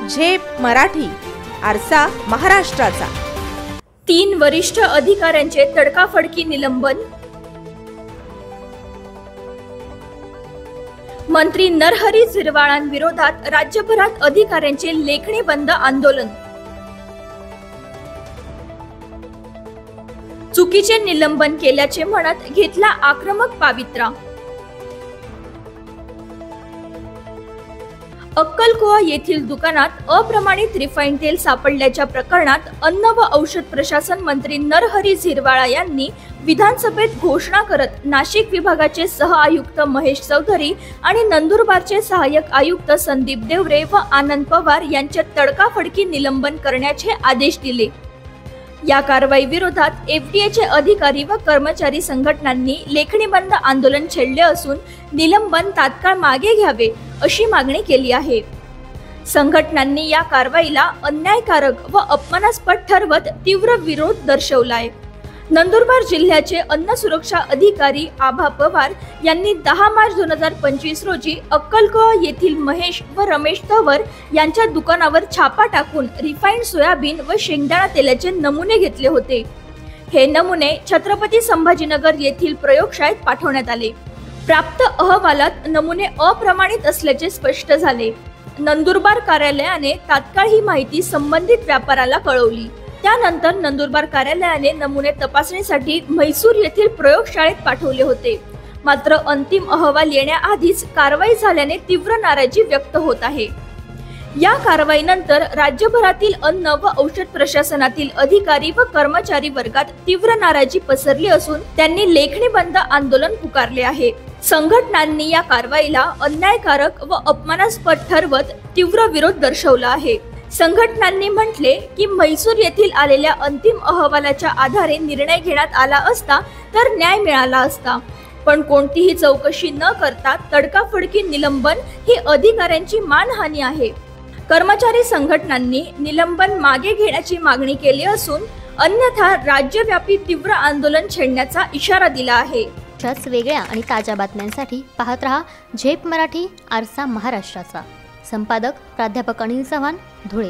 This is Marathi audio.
झेप मराठी, आरसा महाराष्ट्राचा। 3 वरिष्ठ अधिकाऱ्यांचे तडकाफडकी निलंबन। मंत्री नरहरी झिरवाळांविरोधात राज्यभरात अधिकाऱ्यांचे लेखणी बंद आंदोलन। चुकीचे निलंबन केल्याचे म्हणत घेतला आक्रमक पवित्रा। अक्कलकोवा येथील दुकानात अप्रमाणित रिफाईंड तेल सापडल्याच्या प्रकरणात अन्न व औषध प्रशासन मंत्री नरहरी झिरवाळ यांनी विधानसभेत घोषणा करत नाशिक विभागाचे सह आयुक्त महेश चौधरी आणि नंदुरबारचे सहाय्यक आयुक्त संदीप देवरे व आनंद पवार यांचे तडकाफडकी निलंबन करण्याचे आदेश दिले। या कारवाई विरोधात एफडीएचे अधिकारी व कर्मचारी संघटनांनी लेखणी बंद आंदोलन छेडले असून निलंबन तात्काळ मागे घ्यावे अशी मागणी केली आहे। संघटनांनी या कारवाईला अन्यायकारक व अपमानास्पद ठरवत तीव्र विरोध दर्शवलाय। नंदुरबार जिल्ह्याचे अन्न सुरक्षा अधिकारी आभा पवार यांनी 10 मार्च 2025 रोजी अक्कलकोवा येथील महेश व रमेश तंवर यांच्या दुकानावर छापा टाकून रिफाईंड सोयाबीन व शेंगदाणा तेलाचे नमुने घेतले होते। हे नमुने छत्रपती संभाजीनगर येथील प्रयोगशाळेत पाठवण्यात आले। प्राप्त अहवालात नमुने अप्रमाणित असल्याचे स्पष्ट झाले। नंदुरबार कार्यालयाने तात्काळ ही माहिती संबंधित व्यापाऱ्याला कळवली। त्यानंतर नंदुरबार कार्यालयाने नमुने तपासणीसाठी म्हैसूर येथील प्रयोगशाळेत पाठवले होते। मात्र अंतिम अहवाल येण्याआधीच कारवाई झाल्याने तीव्र नाराजी व्यक्त होत आहे। या कारवाईनंतर राज्यभरातील अन्न व औषध प्रशासनातील अधिकारी व कर्मचारी वर्गात तीव्र नाराजी पसरली असून त्यांनी लेखणी बंद आंदोलन पुकारले आहे। संघटनांनी या कारवाईला अन्यायकारक व अपमानास्पद ठरवत तीव्र विरोध दर्शवला आहे। संघटनांनी म्हटले की म्हैसूर येथील आलेल्या अंतिम अहवालाच्या आधारे निर्णय घेण्यात आला असता तर न्याय मिळाला असता, पण कोणतीही चौकशी न करता तडकाफडकी निलंबन ही अधिकाऱ्यांची मानहानी आहे। कर्मचारी संघटनांनी निलंबन मागे घेण्याची मागणी केली असून अन्यथा राज्यव्यापी तीव्र आंदोलन छेडण्याचा इशारा दिला आहे। अशाच वेगळ्या आणि ताज्या बातम्यांसाठी पाहत रहा झेप मराठी, आरसा महाराष्ट्राचा। संपादक प्राध्यापक अनिल चव्हाण, धुळे।